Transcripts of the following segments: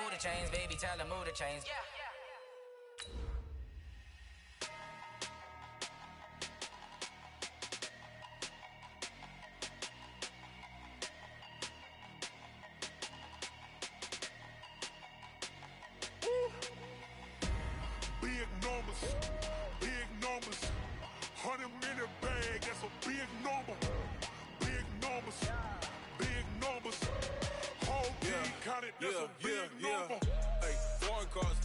Move the chains, baby, tell them move the chains. Yeah. Big numbers, 100-minute bag, that's a big number. Big numbers, whole team counted, that's a big number. Hey, foreign cars,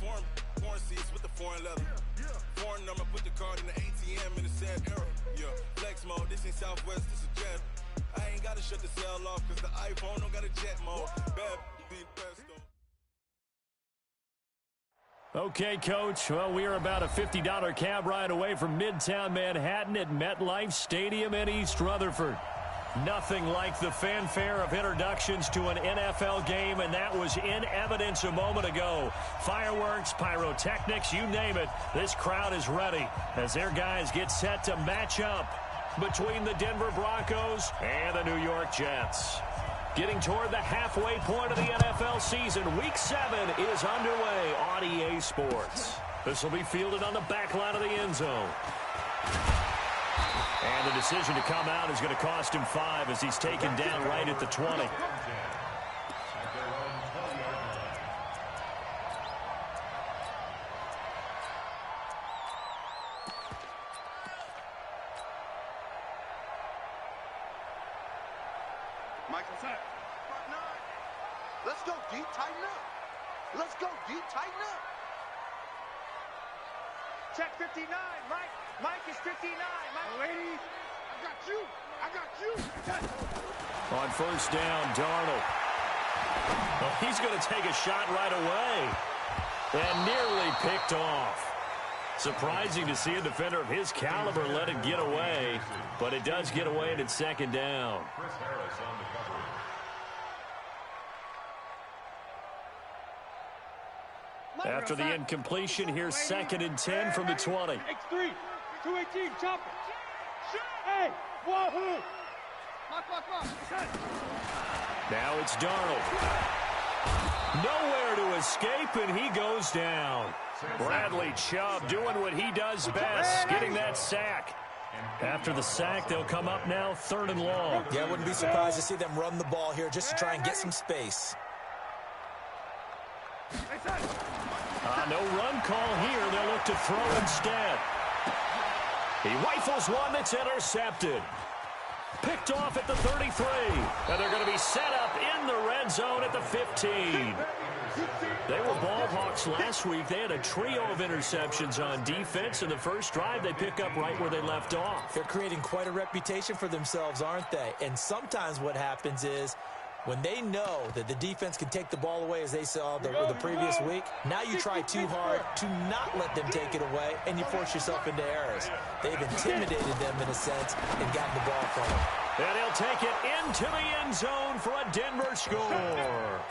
foreign seats with the foreign leather. Foreign number, put the card in the ATM in the sad era. Yeah, flex mode, this ain't Southwest, this is Jet. I ain't gotta shut the cell off, cause the iPhone don't got a jet mode. Bad beat pesto. Okay, Coach. Well, we are about a $50 cab ride away from Midtown Manhattan at MetLife Stadium in East Rutherford. Nothing like the fanfare of introductions to an NFL game, and that was in evidence a moment ago. Fireworks, pyrotechnics, you name it. This crowd is ready as their guys get set to match up between the Denver Broncos and the New York Jets. Getting toward the halfway point of the NFL season, Week 7 is underway on EA Sports. This will be fielded on the back line of the end zone. And the decision to come out is going to cost him 5 as he's taken down right at the 20. Michael, let's go deep, tighten up. Let's go deep, tighten up. Check 59, Mike. Mike is 59. Mike, lady, I got you. On first down, Darnold. Well, he's going to take a shot right away. And nearly picked off. Surprising to see a defender of his caliber let it get away. But it does get away and it's second down. After the incompletion, here's 2nd and 10 from the 20. X3, 218, chop it. Hey, wahoo! Now it's Darnold. Nowhere to escape, and he goes down. Bradley Chubb doing what he does best, getting that sack. After the sack, they'll come up now 3rd and long. Yeah, I wouldn't be surprised to see them run the ball here just to try and get some space. No run call here. They'll look to throw instead. He rifles one that's intercepted. Picked off at the 33. And they're going to be set up in the red zone at the 15. They were ball hawks last week. They had a trio of interceptions on defense. In the first drive, they pick up right where they left off. They're creating quite a reputation for themselves, aren't they? And sometimes what happens is when they know that the defense can take the ball away, as they saw the previous week, now you try too hard to not let them take it away, and you force yourself into errors. They've intimidated them in a sense and gotten the ball from them. And he'll take it into the end zone for a Denver score.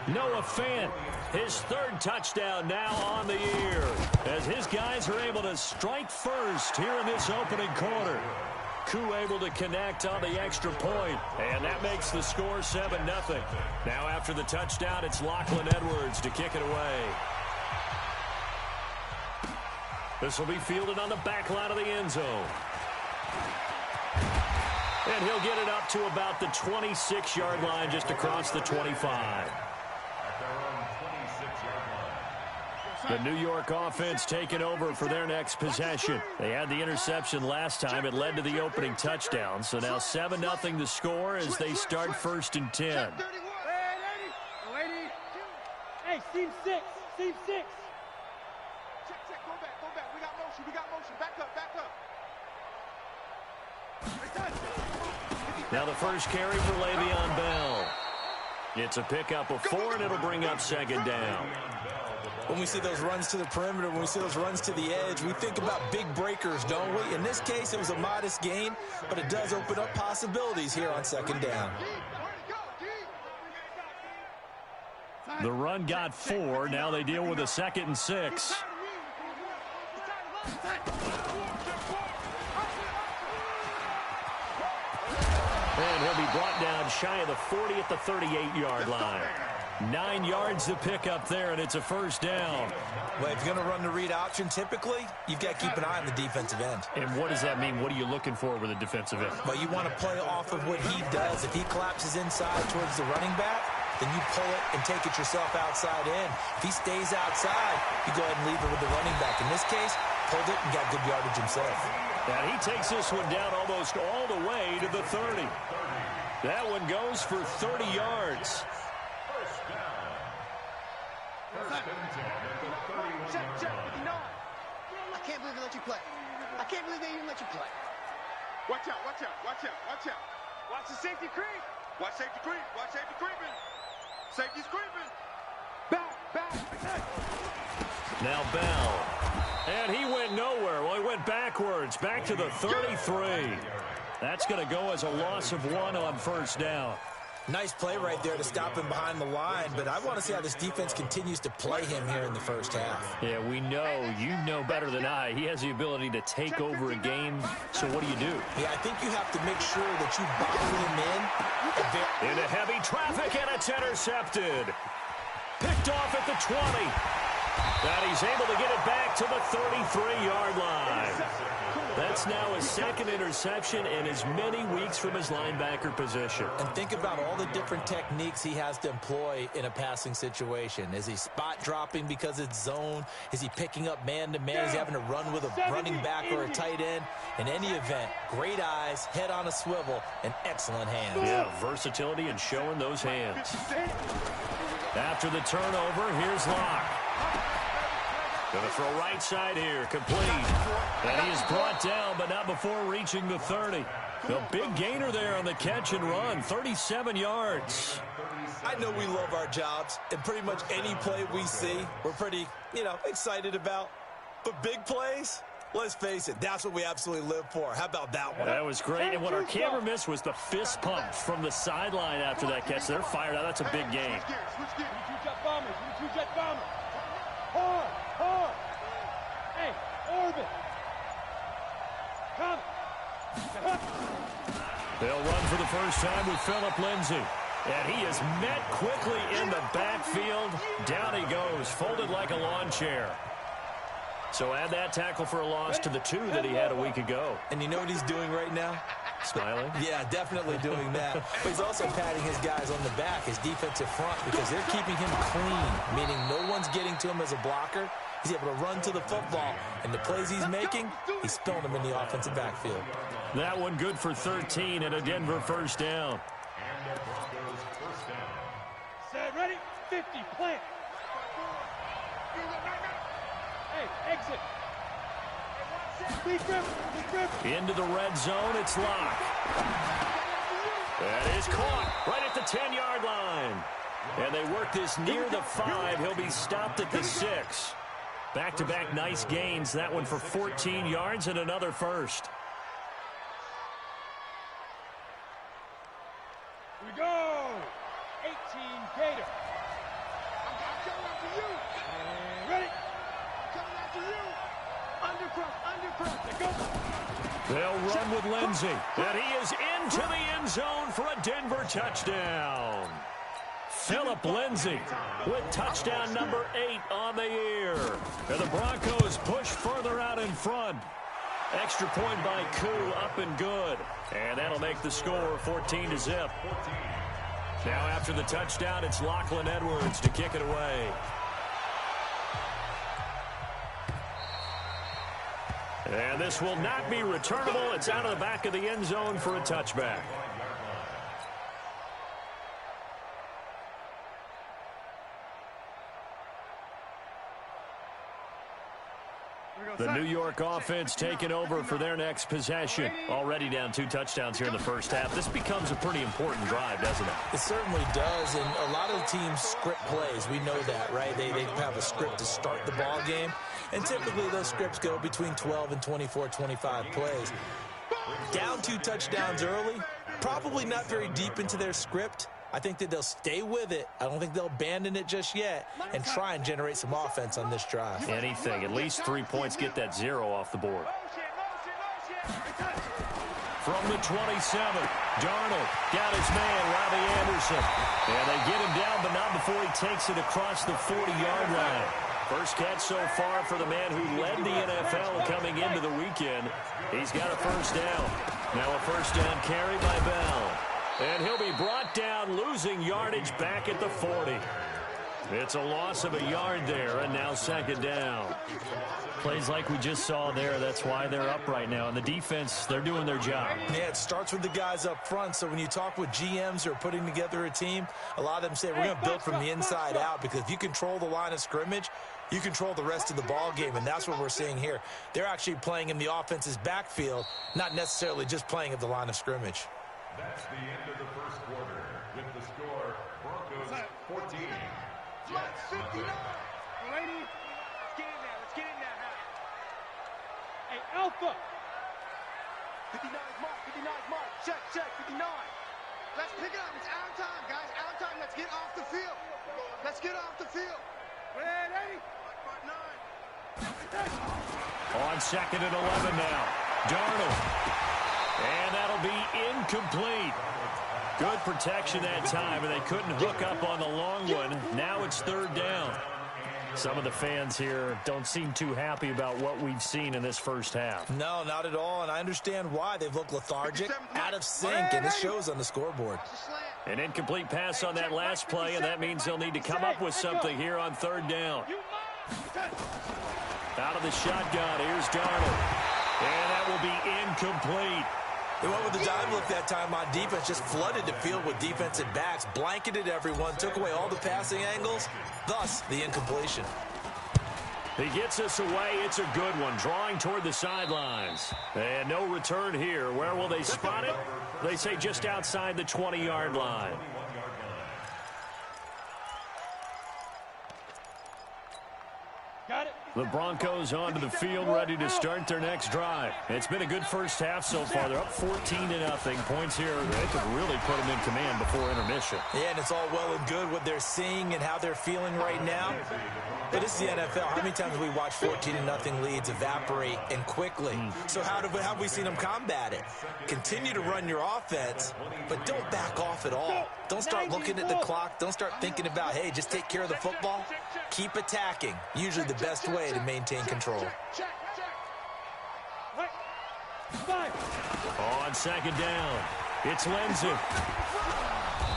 Noah Fant, his 3rd touchdown now on the year, as his guys are able to strike first here in this opening quarter. Koo able to connect on the extra point, and that makes the score 7-0. Now after the touchdown, it's Lachlan Edwards to kick it away. This will be fielded on the back line of the end zone. And he'll get it up to about the 26-yard line, just across the 25. The New York offense taking over for their next possession. They had the interception last time. It led to the opening touchdown. So now 7-0 the score as they start 1st and 10. Hey, seam 6. Seam 6. Check, go back. We got motion. Back up. Now the first carry for Le'Veon Bell. It's a pickup of 4, and it'll bring up 2nd down. When we see those runs to the perimeter, when we see those runs to the edge, we think about big breakers, don't we? In this case, it was a modest gain, but it does open up possibilities here on 2nd down. The run got 4. Now they deal with a 2nd and 6. And he'll be brought down shy of the 40 at the 38-yard line. 9 yards to pick up there, and it's a first down. Well, if you're going to run the read option, typically, you've got to keep an eye on the defensive end. And what does that mean? What are you looking for with a defensive end? Well, you want to play off of what he does. If he collapses inside towards the running back, then you pull it and take it yourself outside in. If he stays outside, you go ahead and leave it with the running back. In this case, pulled it and got good yardage himself. And he takes this one down almost all the way to the 30. That one goes for 30 yards. Check, 59. I can't believe they let you play. I can't believe they even let you play. Watch out, watch out, watch out, watch out. Watch the safety creep. Watch safety creep, watch safety creeping. Safety's creeping. Back. Now Bell. And he went nowhere. Well, he went backwards, back to the 33. That's going to go as a loss of 1 on first down. Nice play right there to stop him behind the line, but I want to see how this defense continues to play him here in the first half. Yeah, we know. You know better than I. He has the ability to take over a game, so what do you do? Yeah, I think you have to make sure that you bottle him in. Into heavy traffic, and it's intercepted. Picked off at the 20. And he's able to get it back to the 33-yard line. That's now his second interception in as many weeks from his linebacker position. And think about all the different techniques he has to employ in a passing situation. Is he spot dropping because it's zone? Is he picking up man-to-man? Is he having to run with a running back or a tight end? In any event, great eyes, head on a swivel, and excellent hands. Yeah, versatility and showing those hands. After the turnover, here's Locke. Going to throw right side here, complete. And he is brought down, but not before reaching the 30. A big gainer there on the catch and run, 37 yards. I know we love our jobs, and pretty much any play we see, we're pretty, excited about. But big plays, let's face it, that's what we absolutely live for. How about that one? That was great, and what our camera missed was the fist pump from the sideline after that catch. They're fired out. That's a big game. Switch gears. Two-jet bombers. Hard. Hey, orbit. Come. They'll run for the first time with Phillip Lindsay. And he is met quickly in the backfield. Down he goes, folded like a lawn chair. So add that tackle for a loss to the 2 that he had a week ago. And you know what he's doing right now? Smiling? Yeah, definitely doing that. But he's also patting his guys on the back, his defensive front, because they're keeping him clean, meaning no one's getting to him as a blocker. He's able to run to the football, and the plays he's making, he's spilling them in the offensive backfield. That one good for 13 and a Denver first down. Set, ready, 50, plant. Hey, exit. Into the red zone, it's Locke. That is caught right at the 10-yard line. And they work this near the 5. He'll be stopped at the 6. Back-to-back nice gains. That one for 14 yards and another first. Here we go. 18 Gator. I'm coming after you. And ready. Coming after you. Undercross. Let go. They'll run with Lindsay. And he is into the end zone for a Denver touchdown. Phillip Lindsay with touchdown number 8 on the year. And the Broncos push further out in front. Extra point by Koo, up and good. And that'll make the score 14-0. Now after the touchdown, it's Lachlan Edwards to kick it away. And this will not be returnable. It's out of the back of the end zone for a touchback. The New York offense taking over for their next possession. Already down 2 touchdowns here in the first half. This becomes a pretty important drive, doesn't it? It certainly does, and a lot of teams script plays. We know that, right? They have a script to start the ball game, and typically those scripts go between 12 and 24, 25 plays. Down 2 touchdowns early, probably not very deep into their script. I think that they'll stay with it. I don't think they'll abandon it just yet and try and generate some offense on this drive. Anything. At least 3 points, get that 0 off the board. from the 27. Darnold got his man, Robbie Anderson. And they get him down, but not before he takes it across the 40-yard line. First catch so far for the man who led the NFL coming into the weekend. He's got a first down. Now a first down carry by Bell. And he'll be brought down, losing yardage back at the 40. It's a loss of a yard there, and now second down. Plays like we just saw there, that's why they're up right now. And the defense, they're doing their job. Yeah, it starts with the guys up front. So when you talk with GMs who are putting together a team, a lot of them say we're going to build from the inside out, because if you control the line of scrimmage, you control the rest of the ball game, and that's what we're seeing here. They're actually playing in the offense's backfield, not necessarily just playing at the line of scrimmage. That's the end of the first quarter. With the score, Broncos 14. Flat 59. Lady, let's get in there. Let's get in there now. Hey, Alpha. 59's mark. 59's mark. Check, check. 59. Let's pick it up. It's our time, guys. Our time. Let's get off the field. Let's get off the field. Ready? On second and 11 now. Darnold. And that'll be incomplete. Good protection that time, and they couldn't hook up on the long one. Now it's third down. Some of the fans here don't seem too happy about what we've seen in this first half. No, not at all, and I understand why. They've looked lethargic, out of sync, and it shows on the scoreboard. An incomplete pass on that last play, and that means they'll need to come up with something here on third down. Out of the shotgun, here's Darnold. And that will be incomplete. They went with the dive look that time on defense, just flooded the field with defensive backs, blanketed everyone, took away all the passing angles, thus the incompletion. He gets us away. It's a good one, drawing toward the sidelines. And no return here. Where will they spot it? They say just outside the 20-yard line. Got it. The Broncos onto the field, ready to start their next drive. It's been a good first half so far. They're up 14-0. Points here, they could really put them in command before intermission. Yeah, and it's all well and good what they're seeing and how they're feeling right now. But this is the NFL. How many times have we watched 14-0 leads evaporate and quickly? So how have we seen them combat it? Continue to run your offense, but don't back off at all. Don't start looking at the clock. Don't start thinking about, hey, just take care of the football. Keep attacking. Usually the best way to maintain control. On second down, it's Lindsey.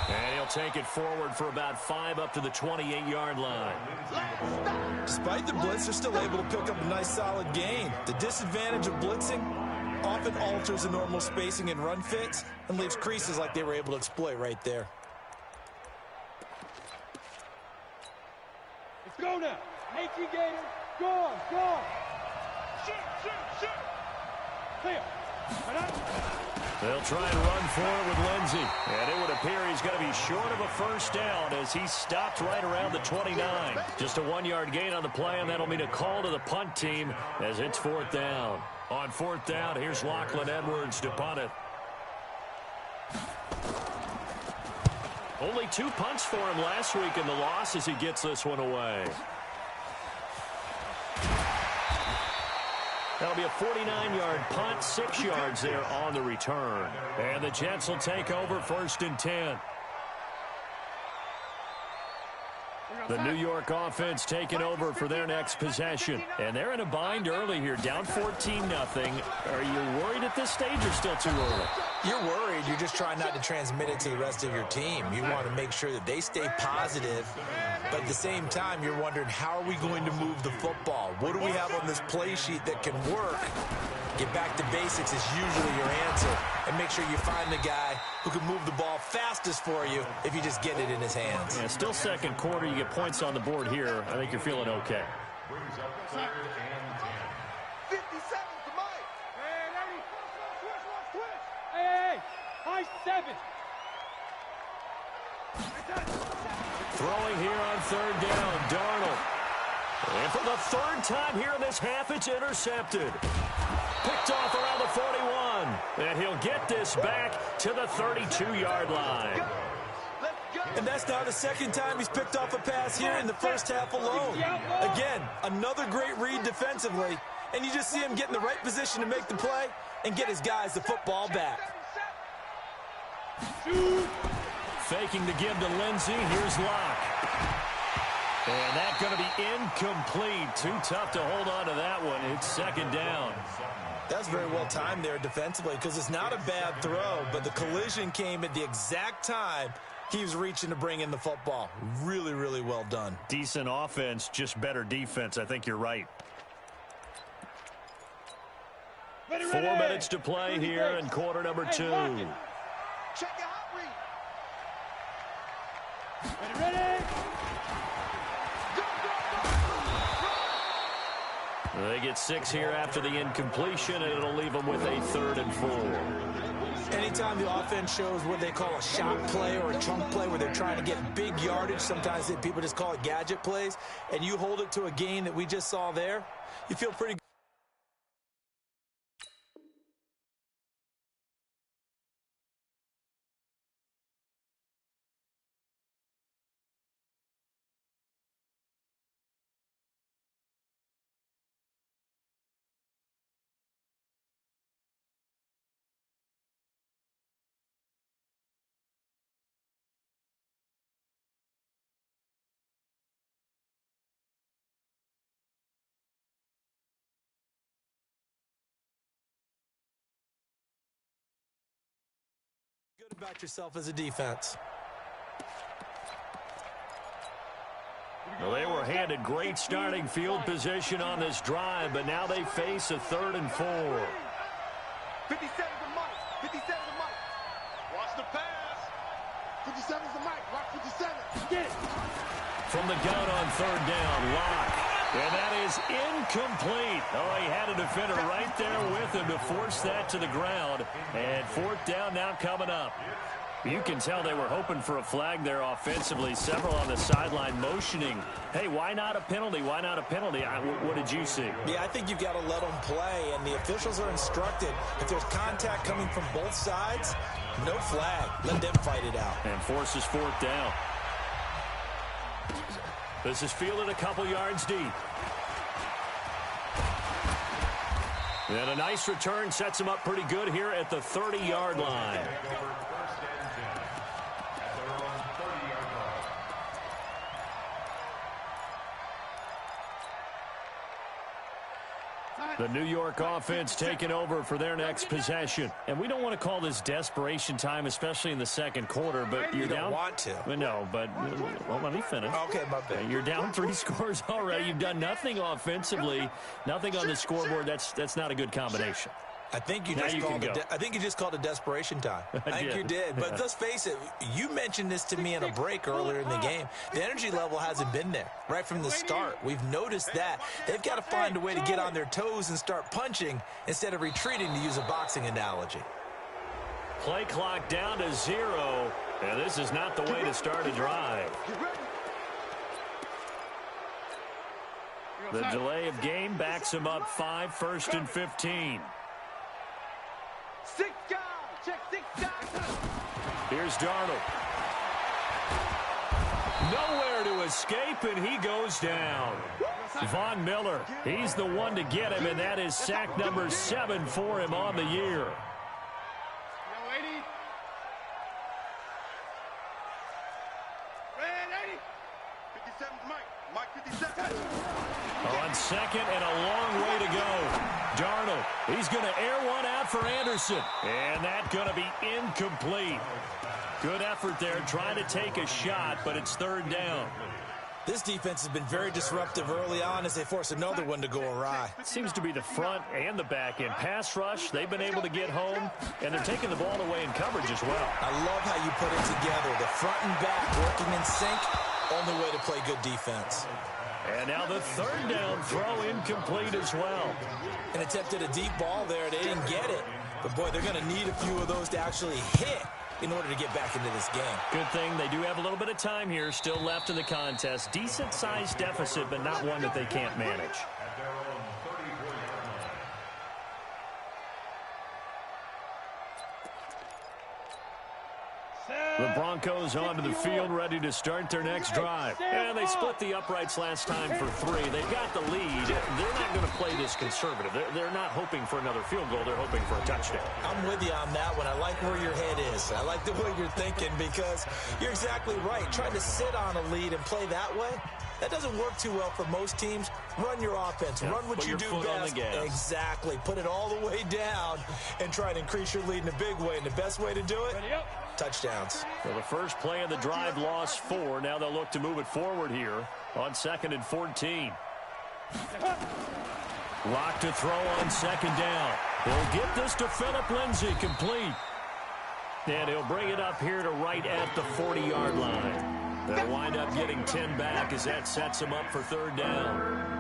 And he'll take it forward for about 5 up to the 28-yard line. Despite the blitz, they're still able to pick up a nice solid gain. The disadvantage of blitzing often alters the normal spacing and run fits and leaves creases like they were able to exploit right there. Let's go now. 18 Gator. Go on, go on. Shoot, shoot, shoot. Clear. They'll try and run for it with Lindsey. And it would appear he's going to be short of a first down as he stopped right around the 29. Just a 1-yard gain on the play, and that'll mean a call to the punt team as it's fourth down. On fourth down, here's Lachlan Edwards to punt it. Only 2 punts for him last week in the loss as he gets this one away. That'll be a 49-yard punt, 6 yards there on the return. And the Jets will take over first and 10. The New York offense taking over for their next possession. And they're in a bind early here, down 14-0. Are you worried at this stage or still too early? You're worried. You're just trying not to transmit it to the rest of your team. You want to make sure that they stay positive. But at the same time, you're wondering, how are we going to move the football? What do we have on this play sheet that can work? Get back to basics is usually your answer. And make sure you find the guy who can move the ball fastest for you if you just get it in his hands. Yeah, still second quarter. You get points on the board here. I think you're feeling okay. Brings up third and 10. 57 to Mike. Hey, high 7. Throwing here on third down, Darnold. And for the third time here in this half, it's intercepted. Picked off around the 41. And he'll get this back to the 32-yard line. And that's now the second time he's picked off a pass here in the first half alone. Again, another great read defensively. And you just see him get in the right position to make the play. and get his guys the football back. Faking the give to Lindsey. Here's Locke. And that's going to be incomplete. Too tough to hold on to that one. It's second down. That's very well timed there defensively because it's not a bad throw, but the collision came at the exact time he was reaching to bring in the football. Really, really well done. Decent offense, just better defense. I think you're right. 4 minutes to play here in quarter number 2. Check your hot read. Ready. They get 6 here after the incompletion, and it'll leave them with a 3rd and 4. Anytime the offense shows what they call a shot play or a chunk play where they're trying to get big yardage, sometimes people just call it gadget plays, and you hold it to a gain that we just saw there, you feel pretty good. About yourself as a defense. Well, they were handed great starting field position on this drive, but now they face a 3rd and 4. 57's the mic. 57's the mic. Watch the pass. 57's the mic. Watch 57. Get it. From the gun on 3rd down, Locke. And that is incomplete. Oh, he had a defender right there with him to force that to the ground. And 4th down now coming up. You can tell they were hoping for a flag there offensively. Several on the sideline motioning. Hey, why not a penalty? Why not a penalty? What did you see? Yeah, I think you've got to let them play. And the officials are instructed, if there's contact coming from both sides, no flag. Let them fight it out. And forces 4th down. This is fielded a couple yards deep. And a nice return sets him up pretty good here at the 30-yard line. The New York offense taking over for their next possession. And we don't want to call this desperation time, especially in the second quarter, but you're down. You don't want to. No, but, well, let me finish. Okay, my bad. You're down 3 scores already. You've done nothing offensively, nothing on the scoreboard. That's not a good combination. I think you just called it desperation time. I think you did. But let's face it, you mentioned this to me in a break earlier in the game. The energy level hasn't been there right from the start. We've noticed that. They've got to find a way to get on their toes and start punching instead of retreating, to use a boxing analogy. Play clock down to 0. And this is not the way to start a drive. The delay of game backs him up 5, 1st and 15. 6 guys. Check 6 guys. Here's Darnold. Nowhere to escape, and he goes down. Von Miller, he's the one to get him, and that is sack number 7 for him on the year. On 2nd and a long way to go. Darnold, he's going to air one out for Anderson. And that's going to be incomplete. Good effort there trying to take a shot, but it's 3rd down. This defense has been very disruptive early on as they force another one to go awry. It seems to be the front and the back end. Pass rush, they've been able to get home, and they're taking the ball away in coverage as well. I love how you put it together. The front and back working in sync, only way to play good defense. And now the 3rd down throw incomplete as well. And attempted a deep ball there. They didn't get it. But, boy, they're going to need a few of those to actually hit in order to get back into this game. Good thing they do have a little bit of time here still left in the contest. Decent-sized deficit, but not one that they can't manage. The Broncos onto the field, ready to start their next drive. And they split the uprights last time for 3. They've got the lead. They're not going to play this conservative. They're not hoping for another field goal. They're hoping for a touchdown. I'm with you on that one. I like where your head is. I like the way you're thinking because you're exactly right. Trying to sit on a lead and play that way, that doesn't work too well for most teams. Run your offense. Run what you do best. Exactly. Put it all the way down and try to increase your lead in a big way. And the best way to do it, touchdowns. So the first play of the drive lost 4. Now they'll look to move it forward here on 2nd and 14. Lock to throw on 2nd down. He'll get this to Phillip Lindsay, complete. And he'll bring it up here to right at the 40-yard line. They'll wind up getting 10 back as that sets him up for 3rd down.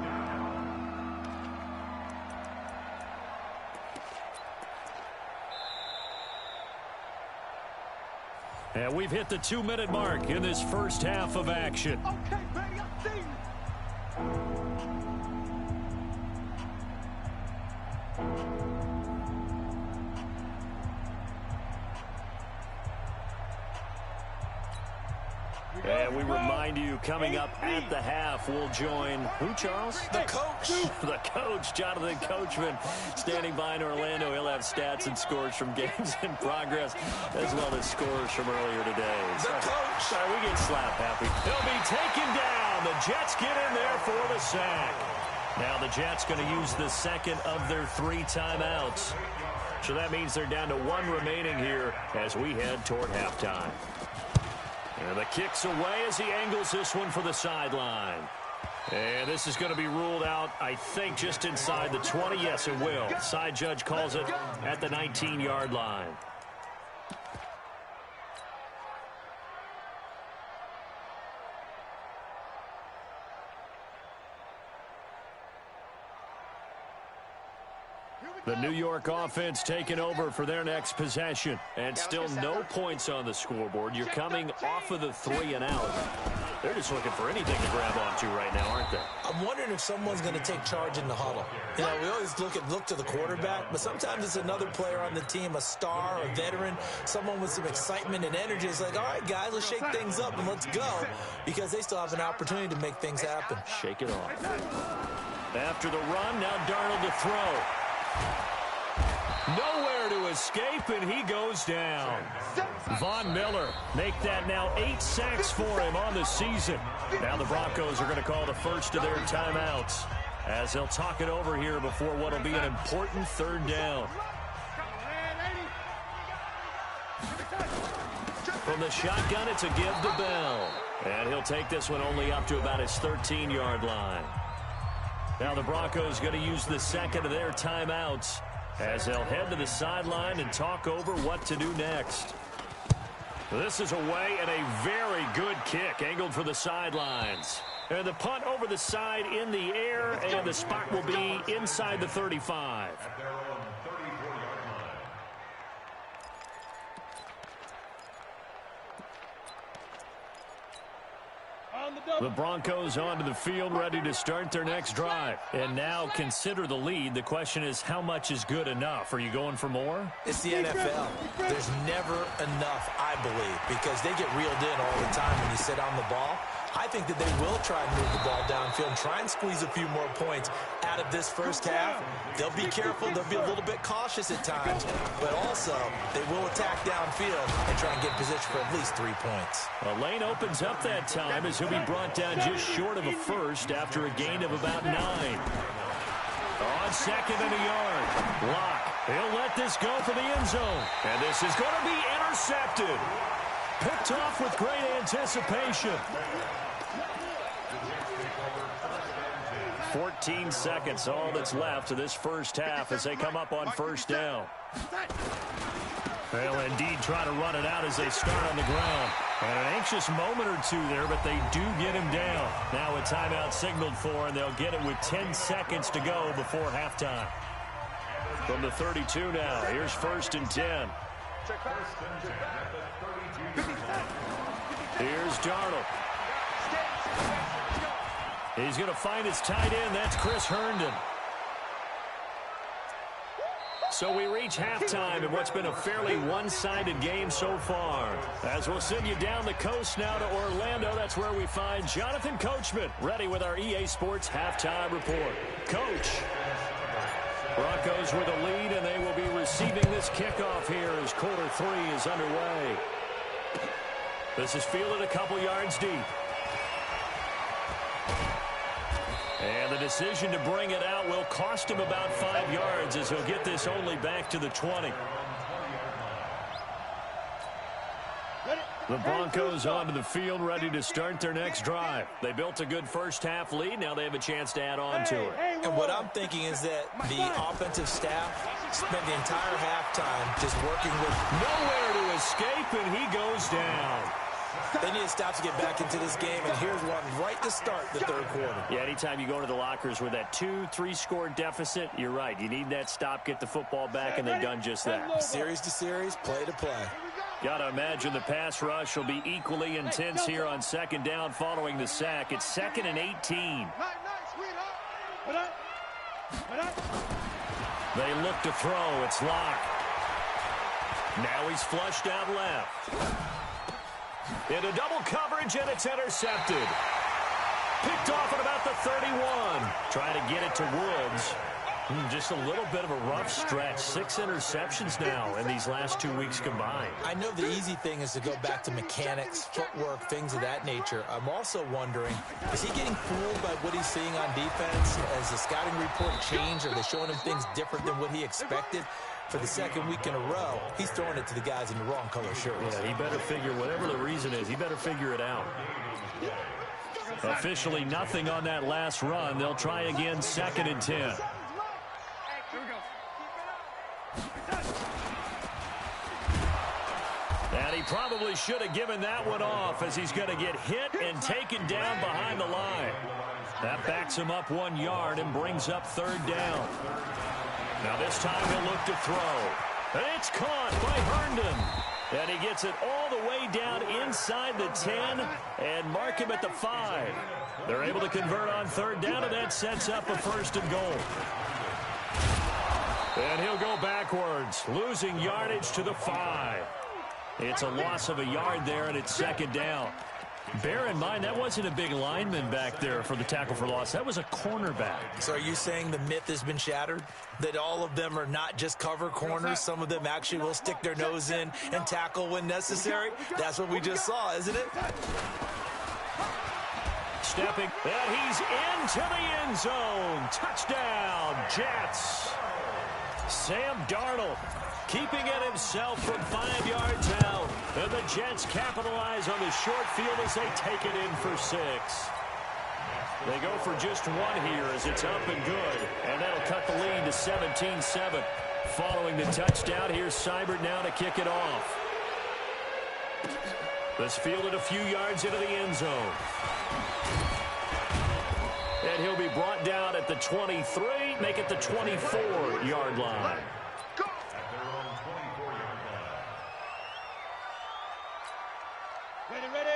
And we've hit the 2-minute mark in this first half of action. Okay, baby, I see you. And we remind you, coming up at the half, we'll join who, Charles? The coach. The coach, Jonathan Coachman, standing by in Orlando. He'll have stats and scores from games in progress, as well as scores from earlier today. The coach. Sorry, we get slap happy. He'll be taken down. The Jets get in there for the sack. Now the Jets going to use the second of their 3 timeouts. So that means they're down to 1 remaining here as we head toward halftime. And the kick's away as he angles this one for the sideline. And this is going to be ruled out, I think, just inside the 20. Yes, it will. Side judge calls it at the 19-yard line. The New York offense taking over for their next possession. And still no points on the scoreboard. You're coming off of the 3 and out. They're just looking for anything to grab onto right now, aren't they? I'm wondering if someone's going to take charge in the huddle. You know, we always look to the quarterback, but sometimes it's another player on the team, a star, a veteran, someone with some excitement and energy. It's like, all right, guys, let's shake things up and let's go, because they still have an opportunity to make things happen. Shake it off. After the run, now Darnold to throw. Nowhere to escape, and he goes down. Von Miller make that now 8 sacks for him on the season. Now the Broncos are going to call the first of their timeouts as they'll talk it over here before what will be an important 3rd down. From the shotgun, it's a give to Bell. And he'll take this one only up to about his 13-yard line. Now the Broncos going to use the second of their timeouts as they'll head to the sideline and talk over what to do next. This is away and a very good kick angled for the sidelines. And the punt over the side in the air, and the spot will be inside the 35. At their own 34-yard line. The Broncos onto the field, ready to start their next drive. And now consider the lead. The question is, how much is good enough? Are you going for more? It's the NFL. There's never enough, I believe, because they get reeled in all the time when you sit on the ball. I think that they will try and move the ball downfield and try and squeeze a few more points out of this first half. They'll be careful. They'll be a little bit cautious at times, but also they will attack downfield and try and get position for at least 3 points. A lane opens up that time as he'll be brought down just short of a first after a gain of about 9. On 2nd and a yard. Locke. He'll let this go for the end zone. And this is going to be intercepted. Picked off with great anticipation. 14 seconds, all that's left of this first half as they come up on 1st down. They'll indeed try to run it out as they start on the ground. And an anxious moment or two there, but they do get him down. Now a timeout signaled for, and they'll get it with 10 seconds to go before halftime. From the 32 now, here's 1st and 10. Here's Darnold. He's going to find his tight end. That's Chris Herndon. So we reach halftime in what's been a fairly one-sided game so far. As we'll send you down the coast now to Orlando, that's where we find Jonathan Coachman, ready with our EA Sports halftime report. Coach. Broncos with a lead, and they will be receiving this kickoff here as quarter 3 is underway. This is fielded a couple yards deep. And the decision to bring it out will cost him about 5 yards as he'll get this only back to the 20. The Broncos onto the field ready to start their next drive. They built a good first-half lead. Now they have a chance to add on to it. And what I'm thinking is that the offensive staff spent the entire halftime just working with nowhere to escape, and he goes down. They need to stop to get back into this game, and here's one right to start the third quarter. Yeah, anytime you go into the lockers with that 2-3 score deficit, you're right. You need that stop, get the football back, and they've done just that. Series to series, play to play. Got to imagine the pass rush will be equally intense here on second down following the sack. It's 2nd and 18. They look to throw. It's locked. Now he's flushed out left. Into double coverage, and it's intercepted. Picked off at about the 31. Trying to get it to Woods. Just a little bit of a rough stretch. 6 interceptions now in these last 2 weeks combined. I know the easy thing is to go back to mechanics, footwork, things of that nature. I'm also wondering, is he getting fooled by what he's seeing on defense? Has the scouting report changed? Are they showing him things different than what he expected? For the second week in a row, he's throwing it to the guys in the wrong color shirts. Yeah, he better figure, whatever the reason is, he better figure it out. Officially nothing on that last run. They'll try again, 2nd and 10. And he probably should have given that one off as he's going to get hit and taken down behind the line. That backs him up 1 yard and brings up 3rd down. Now this time he'll look to throw. And it's caught by Herndon. And he gets it all the way down inside the 10 and mark him at the 5. They're able to convert on 3rd down, and that sets up a 1st and goal. And he'll go backwards, losing yardage to the 5. It's a loss of a yard there, and it's 2nd down. Bear in mind, that wasn't a big lineman back there for the tackle for loss. That was a cornerback. So are you saying the myth has been shattered? That all of them are not just cover corners? Some of them actually will stick their nose in and tackle when necessary? That's what we just saw, isn't it? Stepping, and he's into the end zone. Touchdown, Jets. Sam Darnold keeping it himself from 5 yards out. And the Jets capitalize on the short field as they take it in for 6. They go for just 1 here as it's up and good. And that'll cut the lead to 17-7. Following the touchdown, here's Seibert now to kick it off. This fielded a few yards into the end zone. And he'll be brought down at the 23, make it the 24-yard line.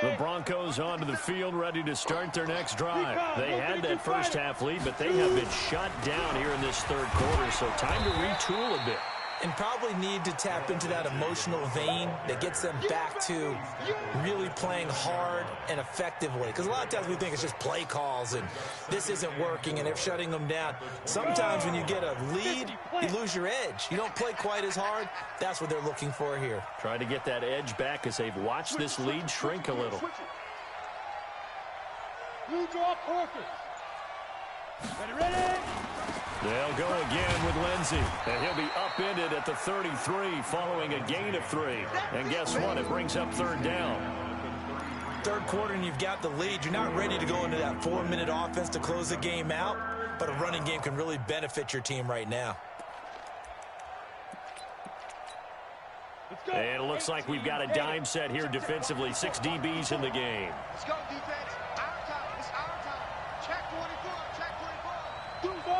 The Broncos onto the field ready to start their next drive. They had that first half lead, but they have been shut down here in this 3rd quarter, so time to retool a bit. And probably need to tap into that emotional vein that gets them back to really playing hard and effectively. Because a lot of times we think it's just play calls and this isn't working and they're shutting them down. Sometimes when you get a lead, you lose your edge. You don't play quite as hard. That's what they're looking for here. Trying to get that edge back as they've watched this lead shrink a little. You draw Porkins. Ready? They'll go again with Lindsey. And he'll be upended at the 33 following a gain of 3. And guess what? It brings up 3rd down. 3rd quarter and you've got the lead. You're not ready to go into that 4-minute offense to close the game out. But a running game can really benefit your team right now. And it looks like we've got a dime set here defensively. 6 DBs in the game. Let's go, defense. Our time. It's our time. Check 24. Check 24.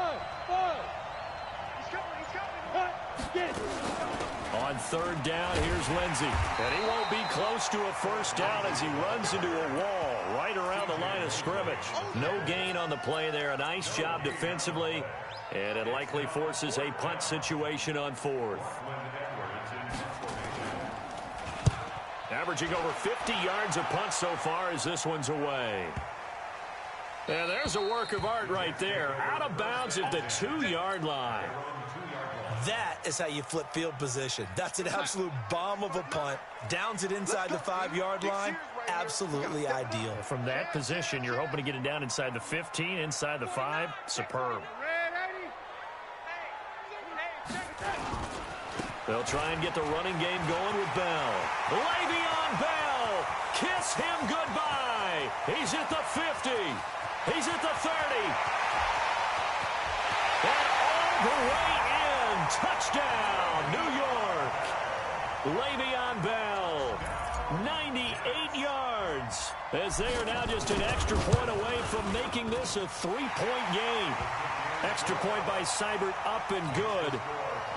Get it. On 3rd down, here's Lindsey. And he won't be close to a 1st down as he runs into a wall. right around the line of scrimmage. No gain on the play there. A nice job defensively, and it likely forces a punt situation on fourth. Averaging over 50 yards a punt so far as this one's away. And there's a work of art right there. Out of bounds at the 2-yard line. That is how you flip field position. That's an absolute bomb of a punt. Downs it inside the 5-yard line. Absolutely ideal. From that position, you're hoping to get it down inside the 15, inside the 5. Superb. They'll try and get the running game going with Bell. Le'Veon Bell. Kiss him goodbye. He's at the 50. He's at the 30. And all the way in. Touchdown, New York. Le'Veon Bell, 98 yards. As they are now just an extra point away from making this a 3-point game. Extra point by Seibert up and good.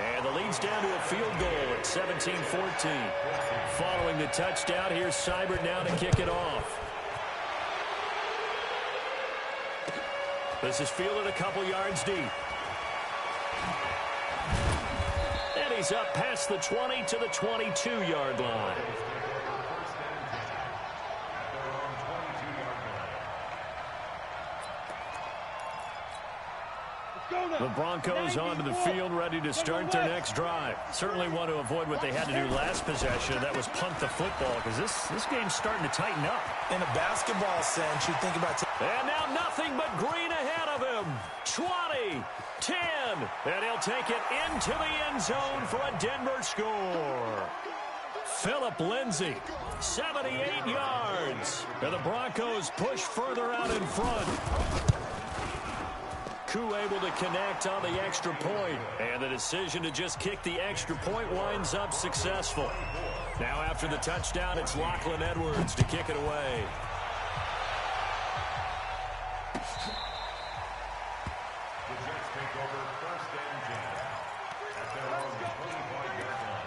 And the lead's down to a field goal at 17-14. Following the touchdown, here's Seibert now to kick it off. This is fielded a couple yards deep. And he's up past the 20 to the 22-yard line. The Broncos onto the field, ready to start their next drive. Certainly want to avoid what they had to do last possession. That was punt the football, because this game's starting to tighten up. In a basketball sense, you think about... And now nothing but green ahead of him. 20, 10, and he'll take it into the end zone for a Denver score. Philip Lindsay, 78 yards. And the Broncos push further out in front. Koo able to connect on the extra point. And the decision to just kick the extra point winds up successful. Now after the touchdown, it's Lachlan Edwards to kick it away. The Jets take over 1st and 10 at their own 25-yard line.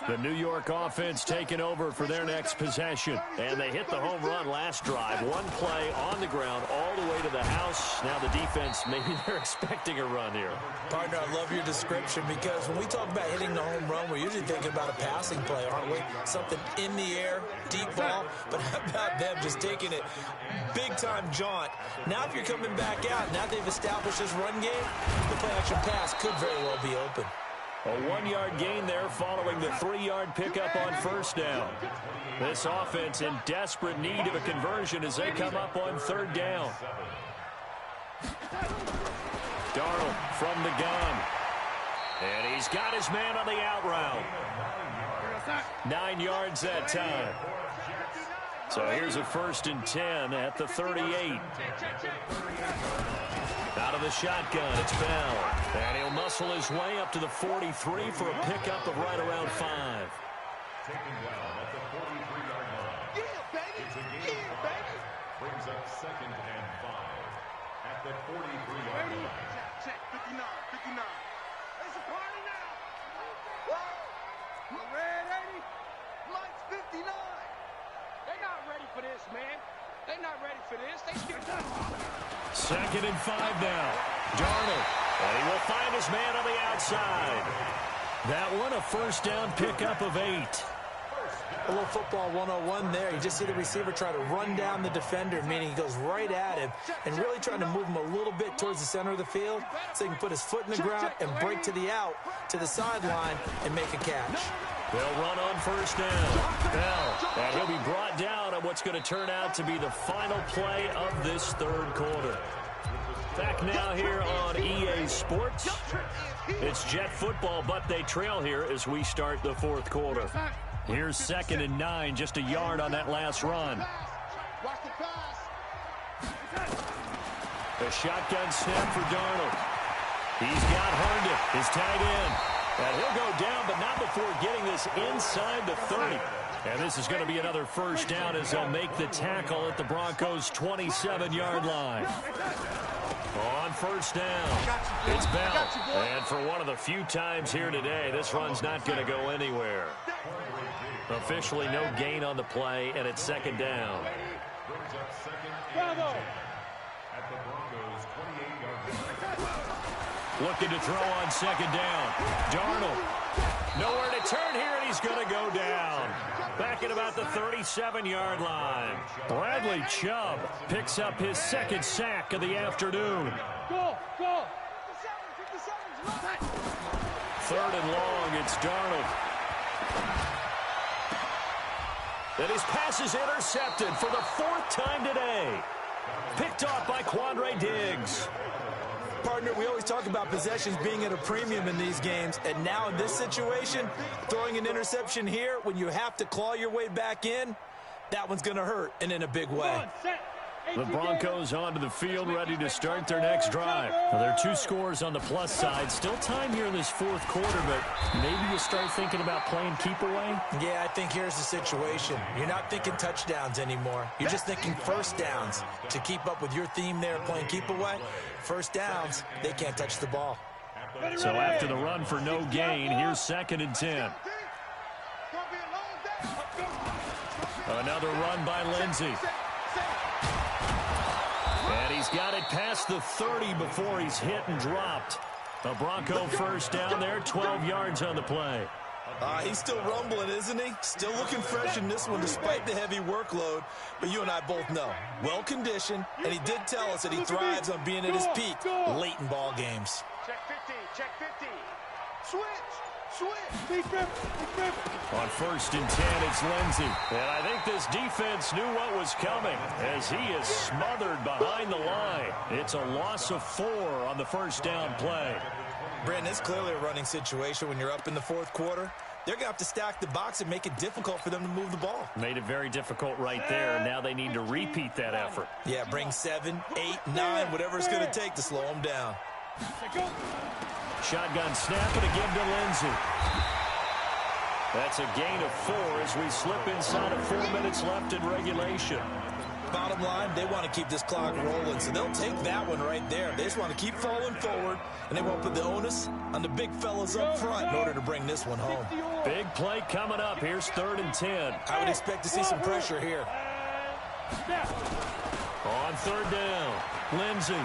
The New York offense taking over for their next possession. And they hit the home run last drive. One play on the ground all the way to the house. Now the defense, maybe they're expecting a run here. Partner, I love your description, because when we talk about hitting the home run, we're usually thinking about a passing play, aren't we? Something in the air, deep ball. But how about them just taking it big-time jaunt? Now if you're coming back out, now they've established this run game, the play-action pass could very well be open. A 1-yard gain there following the 3-yard pickup on first down. This offense in desperate need of a conversion as they come up on 3rd down. Darnold from the gun. And he's got his man on the out route. 9 yards that time. So here's a 1st and 10 at the 38. Out of the shotgun, it's Bell. And he'll muscle his way up to the 43 for a pickup of right around 5. Taken down at the 43-yard line. It's a gain of 5. Brings up 2nd and 5 at the 43-yard line. Check, 59, 59. It's a party now. Whoa! Red 80. Mike's 59. They're not ready for this, man. They're not ready for this. They still done. 2nd and 5 now. Darnold. And he will find his man on the outside. That one, a 1st down pickup of 8. A little football 101 there. You just see the receiver try to run down the defender, meaning he goes right at him and really trying to move him a little bit towards the center of the field so he can put his foot in the ground and break to the out, to the sideline, and make a catch. They'll run on 1st down. Bell. And he'll be brought down on what's going to turn out to be the final play of this 3rd quarter. Back now here on EA Sports. It's Jet football, but they trail here as we start the 4th quarter. Here's 2nd and 9, just a yard on that last run. A shotgun snap for Darnold. He's got Herndon, his tight end. And he'll go down, but not before getting this inside the 30. And this is going to be another 1st down as they'll make the tackle at the Broncos' 27-yard line. On first down, it's Bell. And for one of the few times here today, this run's not going to go anywhere. Officially no gain on the play, and it's second down. Looking to throw on second down. Darnold. Nowhere to turn here, and he's going to go down. Back at about the 37-yard line. Bradley Chubb picks up his second sack of the afternoon. Go! Third and long, it's Darnold. And his pass is intercepted for the fourth time today. Picked off by Quandre Diggs. Partner, we always talk about possessions being at a premium in these games, and now in this situation, throwing an interception here when you have to claw your way back in, that one's going to hurt, and in a big way. The Broncos onto the field, ready to start their next drive. Now, there are two scores on the plus side. Still time here in this fourth quarter, but maybe you start thinking about playing keep away? Yeah, I think here's the situation. You're not thinking touchdowns anymore. You're just thinking first downs. To keep up with your theme there, playing keep away, first downs, they can't touch the ball. So after the run for no gain, here's second and 10. Another run by Lindsey. And he's got it past the 30 before he's hit and dropped. A Bronco first down there, 12 yards on the play. He's still rumbling, isn't he? Still looking fresh in this one despite the heavy workload. But you and I both know, well-conditioned, and he did tell us that he thrives on being at his peak late in ball games. Check 50. Switch. On first and 10, it's Lindsey. And I think this defense knew what was coming as he is smothered behind the line. It's a loss of 4 on the first down play. Brandon, it's clearly a running situation when you're up in the fourth quarter. They're going to have to stack the box and make it difficult for them to move the ball. Made it very difficult right there. Now they need to repeat that effort. Yeah, bring 7, 8, 9, whatever it's going to take to slow them down. Shotgun snap and again to Lindsey. That's a gain of 4 as we slip inside of 4 minutes left in regulation. Bottom line, they want to keep this clock rolling, so they'll take that one right there. They just want to keep falling forward, and they won't put the onus on the big fellas up front in order to bring this one home. Big play coming up. Here's third and 10. I would expect to see some pressure here. On third down, Lindsey.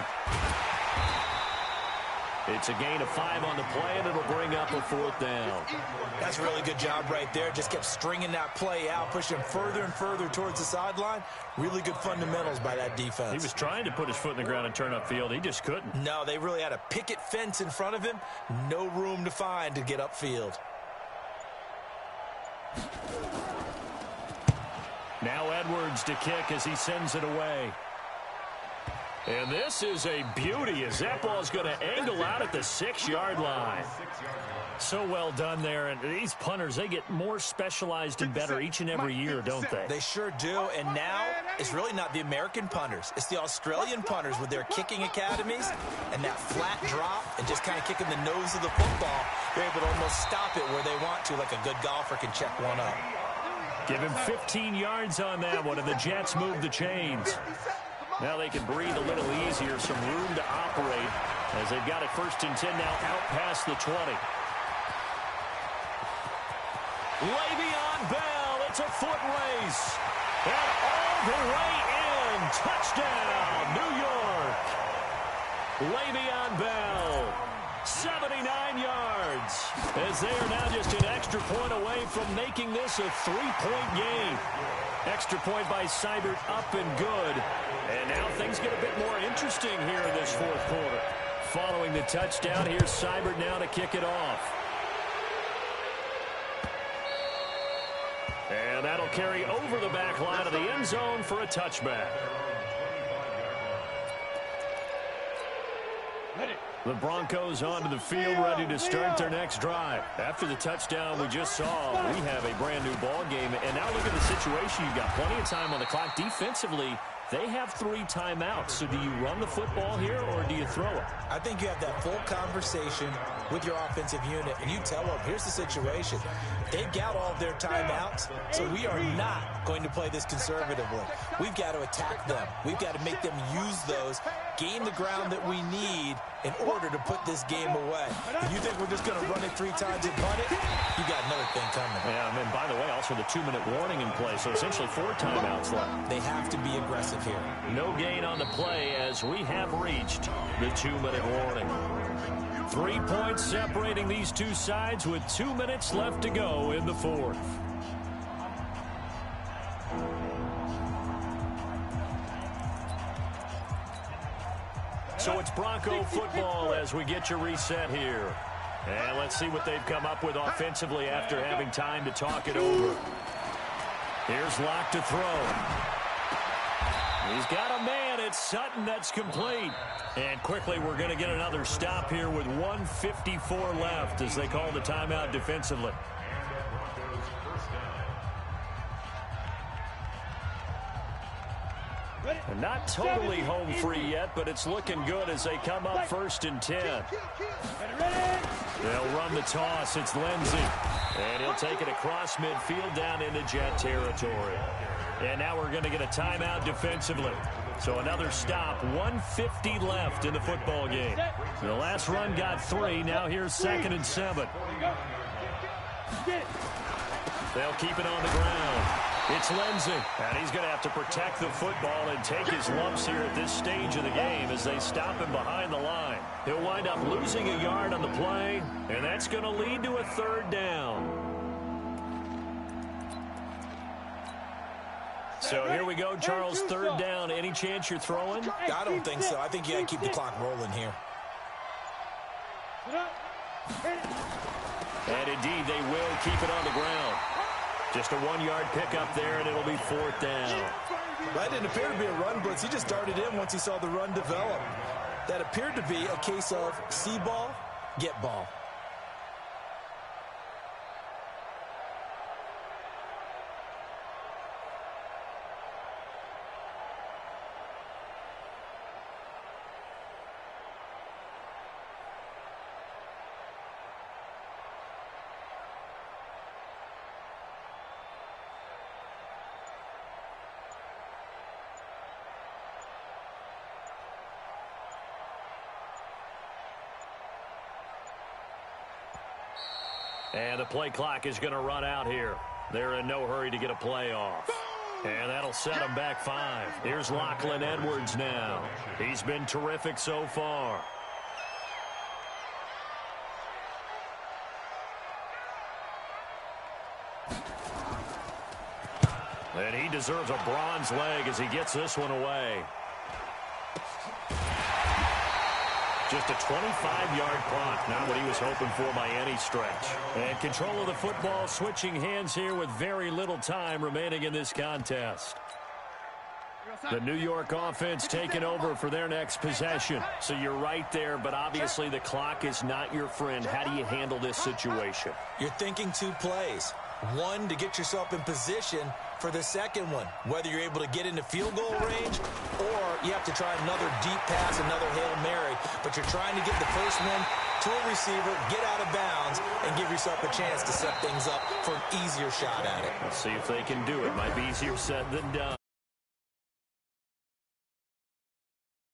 It's a gain of 5 on the play, and it'll bring up a fourth down. That's a really good job right there. Just kept stringing that play out, pushing further and further towards the sideline. Really good fundamentals by that defense. He was trying to put his foot in the ground and turn upfield. He just couldn't. No, they really had a picket fence in front of him. No room to find to get upfield. Now Edwards to kick as he sends it away. And this is a beauty as that ball is going to angle out at the 6-yard line. So well done there. And these punters, they get more specialized and better each and every year, don't they? They sure do. And now it's really not the American punters. It's the Australian punters with their kicking academies and that flat drop and just kind of kicking the nose of the football. They're able to almost stop it where they want to, like a good golfer can check one up. Give him 15 yards on that one, and the Jets move the chains. Now they can breathe a little easier, some room to operate as they've got it first and 10 now out past the 20. Le'Veon Bell, it's a foot race. And all the way in, touchdown, New York. Le'Veon Bell, 79 yards, as they are now just an extra point away from making this a 3-point game. Extra point by Seibert up and good. And now things get a bit more interesting here in this fourth quarter. Following the touchdown, here's Seibert now to kick it off. And that'll carry over the back line of the end zone for a touchback. The Broncos onto the field, ready to start their next drive. After the touchdown we just saw, we have a brand-new ball game. And now look at the situation. You've got plenty of time on the clock. Defensively, they have 3 timeouts. So do you run the football here or do you throw it? I think you have that full conversation with your offensive unit, and you tell them, here's the situation. They've got all of their timeouts, so we are not going to play this conservatively. We've got to attack them. We've got to make them use those gain the ground that we need in order to put this game away. If you think we're just going to run it 3 times and punt it, you got another thing coming. Yeah, and by the way, also the 2-minute warning in play, so essentially 4 timeouts left. They have to be aggressive here. No gain on the play as we have reached the 2-minute warning. 3 points separating these two sides with 2 minutes left to go in the fourth. So it's Bronco football as we get you reset here. And let's see what they've come up with offensively after having time to talk it over. Here's Locke to throw. He's got a man. It's Sutton that's complete. And quickly we're going to get another stop here with 1:54 left as they call the timeout defensively. And not totally home free yet, but it's looking good as they come up 1st and 10. They'll run the toss. It's Lindsey. And he'll take it across midfield down into Jet territory. And now we're going to get a timeout defensively. So another stop. 1:50 left in the football game. The last run got 3. Now here's 2nd and 7. They'll keep it on the ground. It's Lindsey, and he's going to have to protect the football and take his lumps here at this stage of the game as they stop him behind the line. He'll wind up losing a yard on the play, and that's going to lead to a 3rd down. So here we go, Charles, 3rd down. Any chance you're throwing? I don't think so. I think you got to keep the clock rolling here. And indeed, they will keep it on the ground. Just a 1-yard pickup there, and it'll be 4th down. That didn't appear to be a run blitz. He just darted in once he saw the run develop. That appeared to be a case of see ball, get ball. And the play clock is going to run out here. They're in no hurry to get a play off. And that'll set them back 5. Here's Lachlan Edwards now. He's been terrific so far. And he deserves a bronze leg as he gets this one away. Just a 25-yard punt, not what he was hoping for by any stretch. And control of the football switching hands here with very little time remaining in this contest. The New York offense taking over for their next possession. So you're right there, but obviously the clock is not your friend. How do you handle this situation? You're thinking 2 plays. One, to get yourself in position for the second one, whether you're able to get into field goal range or you have to try another deep pass, another Hail Mary, but you're trying to get the first one to a receiver, get out of bounds, and give yourself a chance to set things up for an easier shot at it. Let's see if they can do it. Might be easier said than done.